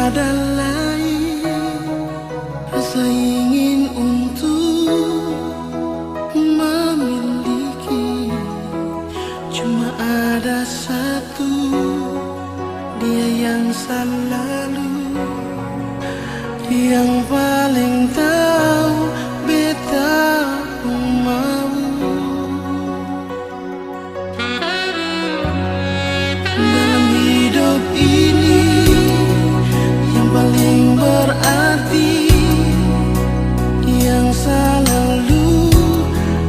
ada lain rasa ingin untuk memiliki. Cuma ada satu, dia yang selalu, yang paling tahu beta mau. Dalam hidup ini yang paling berarti, yang selalu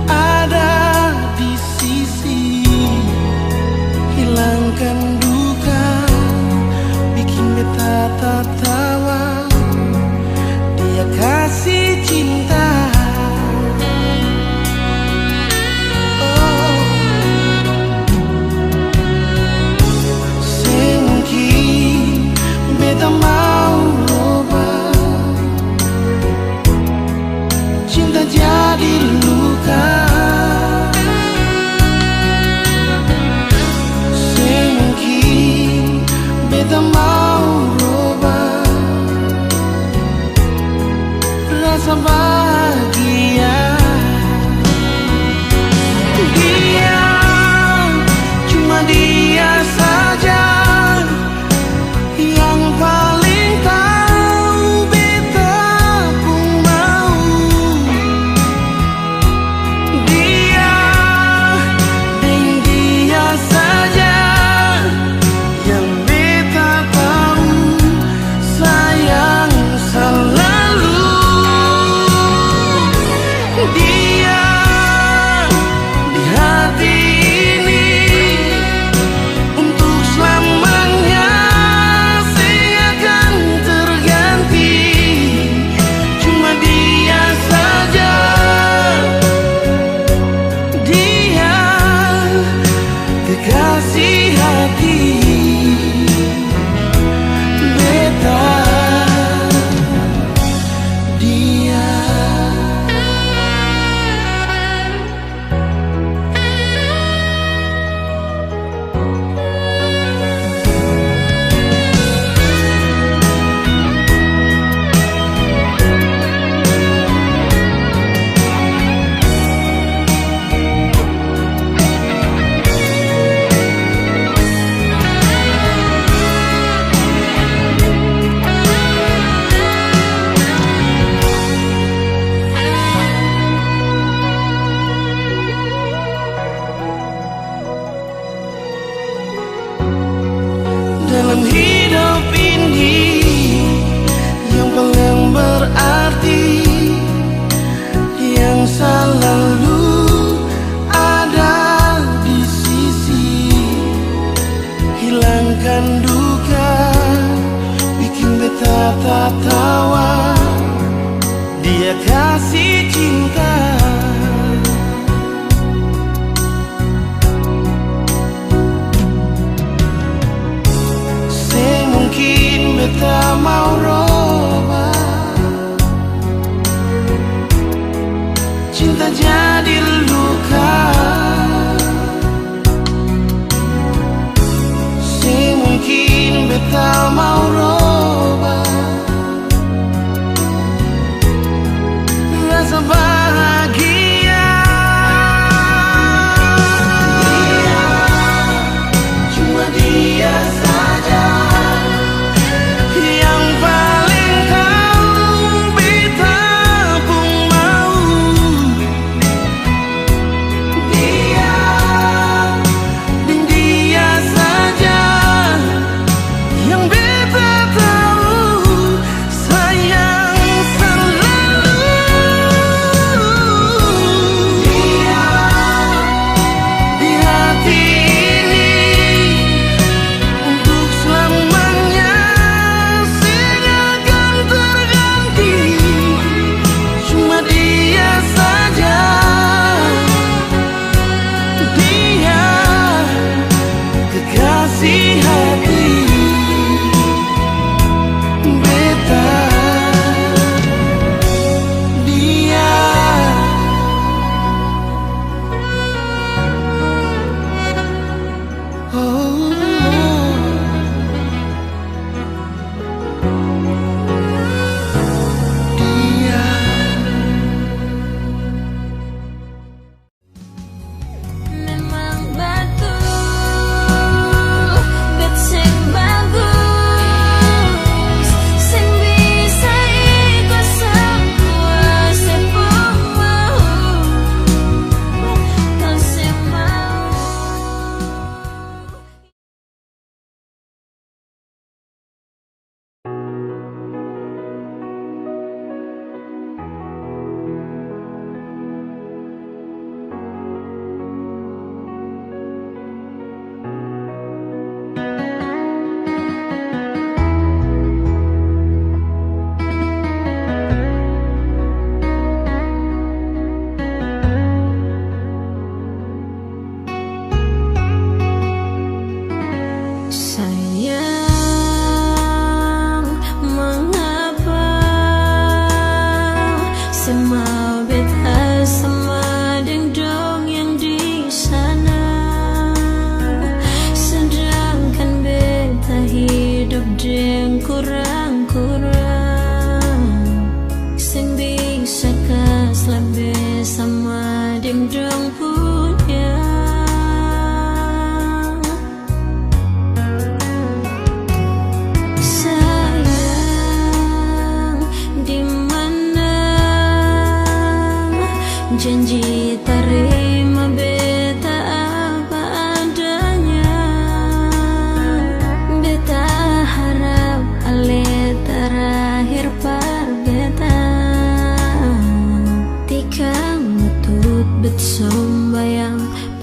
ada di sisi, hilangkan duka, bikin beta tertawa. Dia kasih cinta. Semungkin beta mau rubah, cinta jadi luka. Semungkin beta mau rubah rasa bahagia. Dia, cuma dia saja yang paling tahu beta pun mau. Dia, dan dia saja yang beta tahu sayang selalu. Dia di hati ini untuk selamanya seakan terganti. Cuma dia saja, dia kekasih hati beta. Dia dalam hidup ini yang paling berarti, yang selalu ada di sisi, hilangkan duka, bikin beta tertawa. Dia kasih cinta. Semungkin beta mau rubah, cinta jadi luka. Semungkin beta mau rubah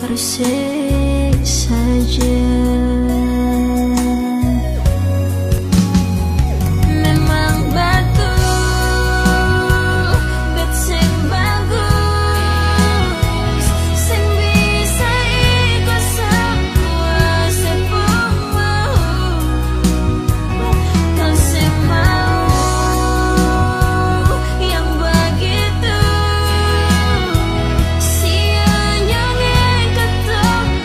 bersih saja. Memang betul bet sing bagus, sing bisa ikut semua sepung mau. Kau sing mau yang begitu, sianya ketok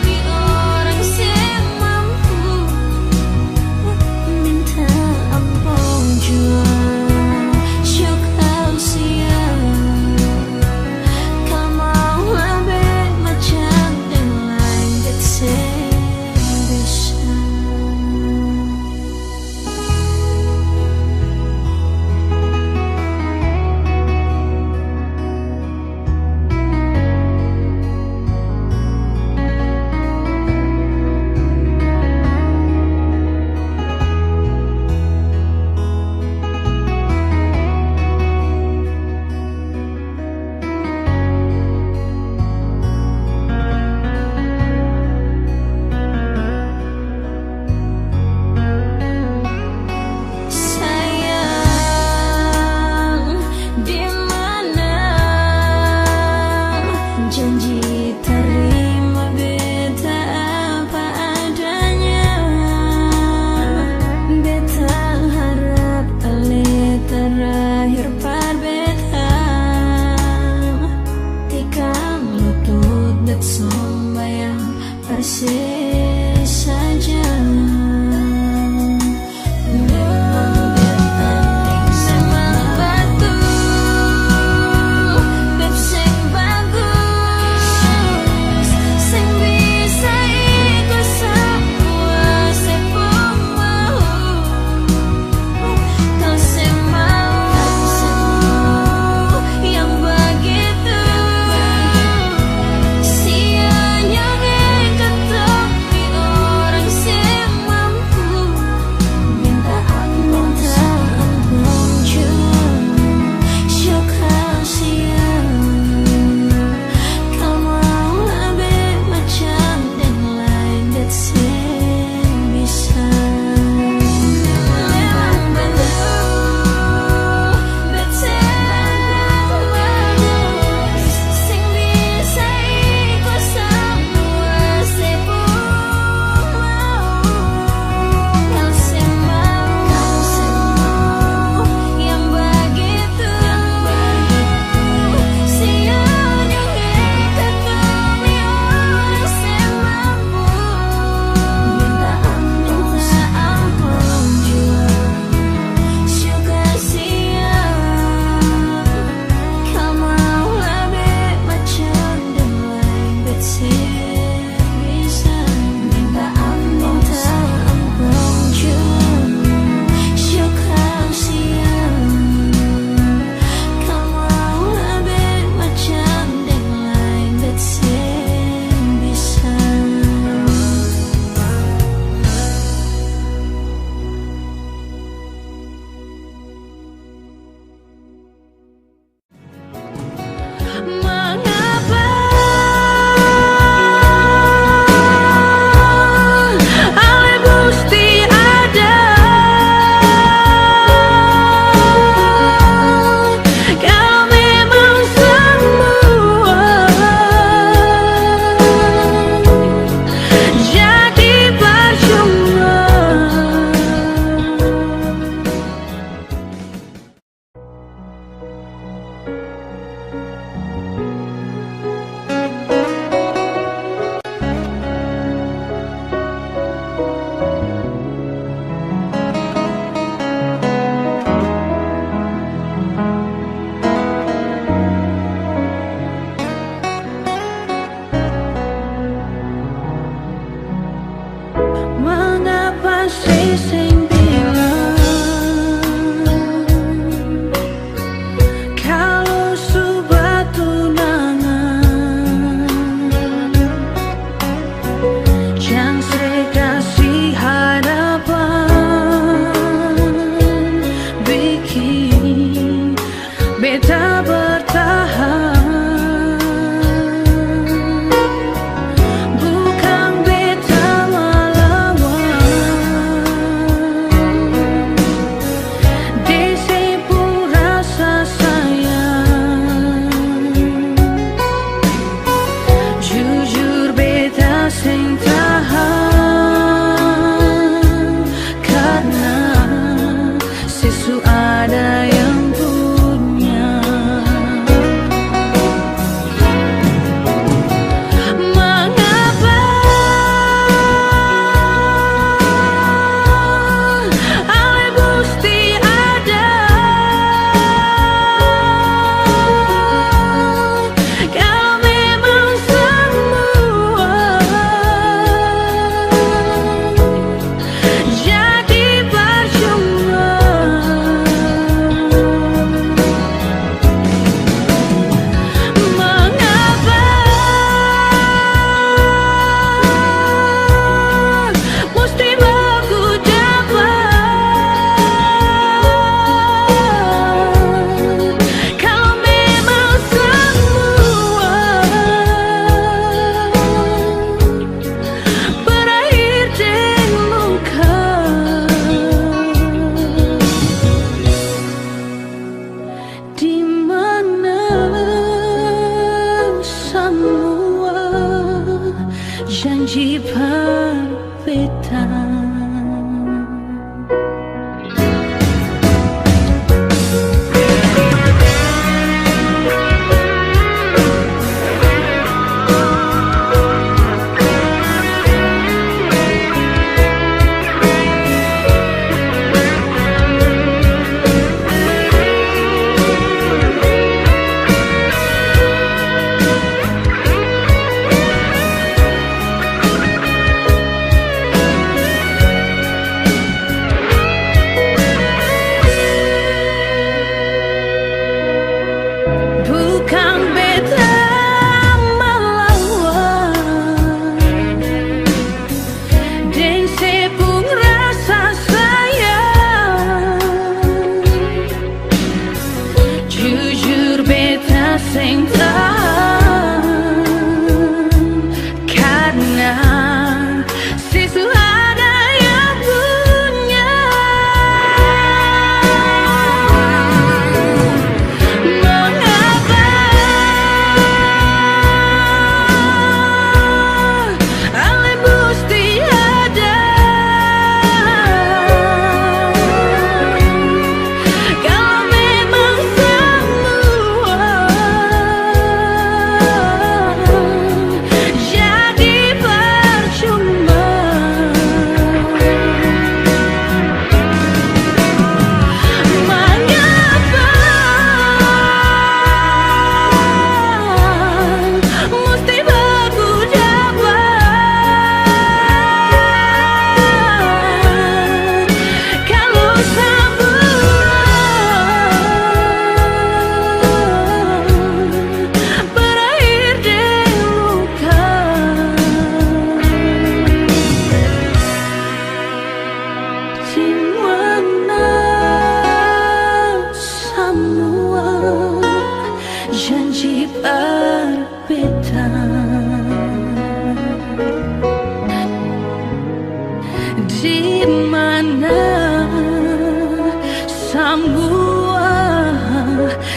sebuah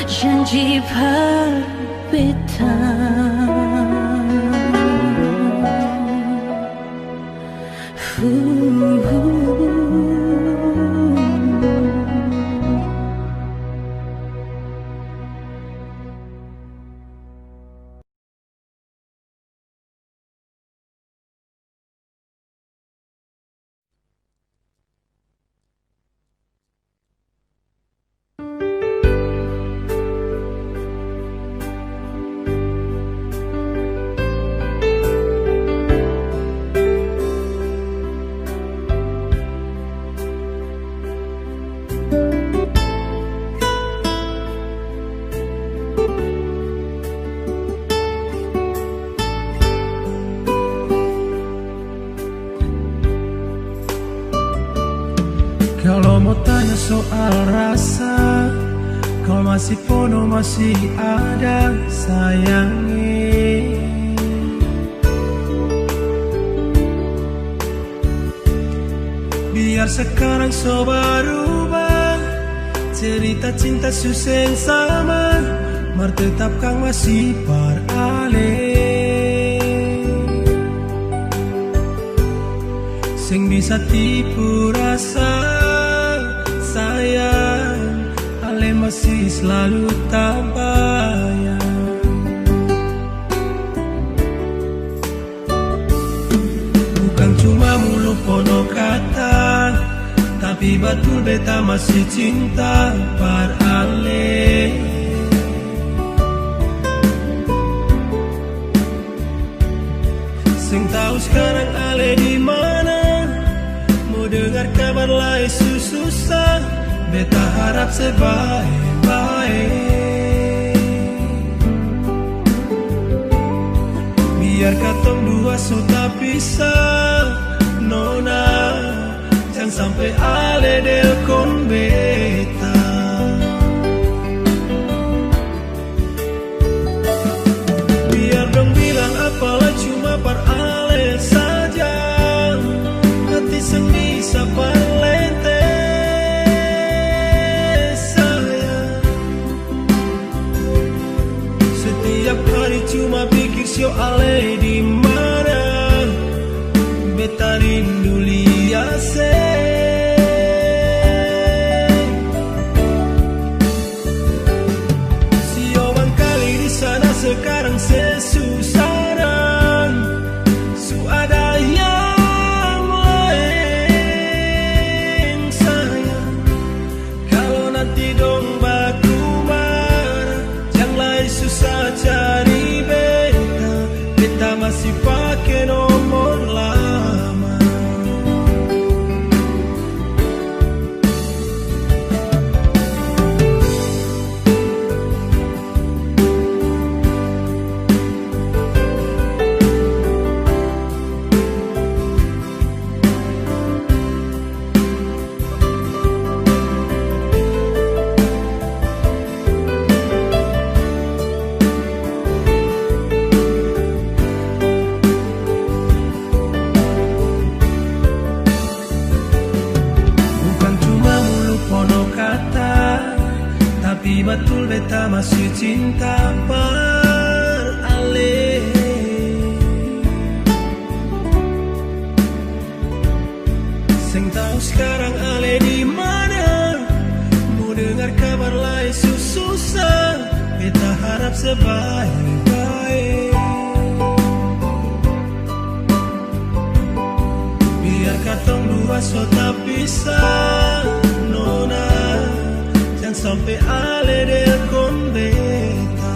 janji perpitan. Kalau mau tanya soal rasa, kau masih penuh, masih ada sayangi. Biar sekarang so berubah, cerita cinta susah sama, mar tetap kang masih beralih. Sing bisa tipu rasa sayang, ale masih selalu tak bayang. Bukan cuma mulut pono kata, tapi betul beta masih cinta par ale. Sing tahu sekarang ale di mana, mau dengar kabar lain susah, beta harap sebaik-baik. Biar katong dua so tak pisah, nona, jangan sampai ale delkon beta. Biar dong bilang apalah cuma par ale saja, hati seng bisa parlente. Setiap hari cuma pikir sio ale di mana, beta rindu liase. Sio bangkali di sana sekarang sesusaran, su ada yang lain sayang. Kalau nanti dong baku marah, jangan susah cari beta, beta masih pakai nomor lama. Tapi betul beta masih cinta par ale. Sing tahu sekarang ale di mana, mau dengar kabar lain susah, beta harap sebaik-baik. Biar katong dua so tak pisah, nona, jangan sampai ale delkon beta.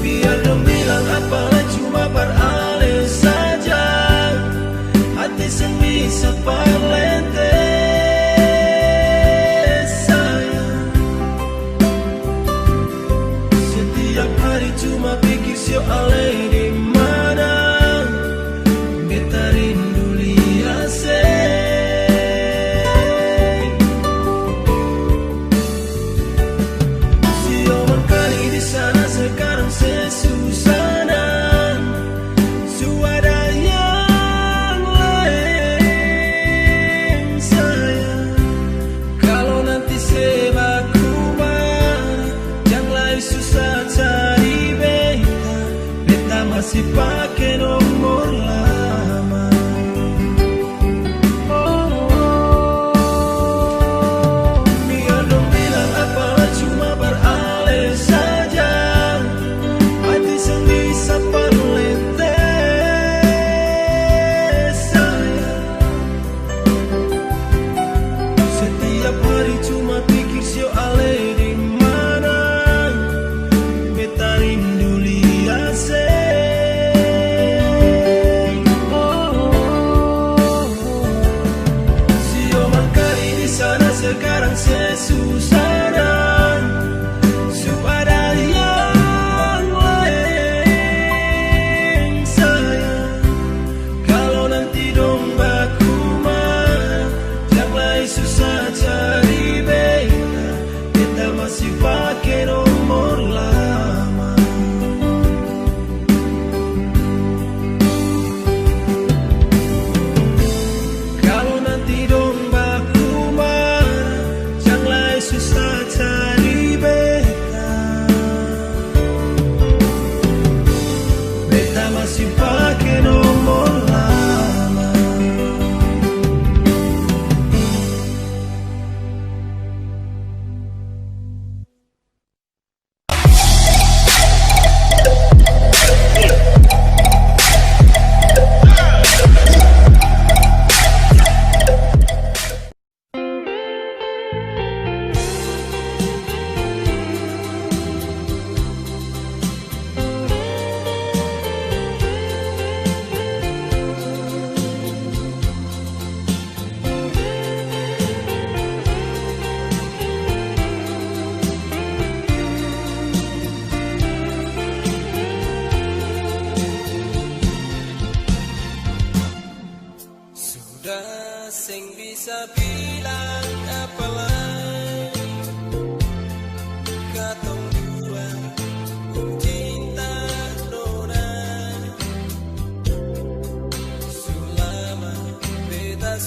Biar dong bilang apalah cuma par ale saja, hati seng bisa parlente sayang. Setiap hari cuma pikir sio ale di mana, beta rindu liase. Sekarang sesusanan, su ada yang lain susana suara yang lain sayang. Kalau nanti dombaku mah janganlah susah cari beta, beta masih pakai nomor lama. Kalau nanti dombaku mah janganlah susah cari beta, beta masih pakai nomor lama. Sudah sing bisa bilang apa lagi, katong dua cinta nona. Selama beta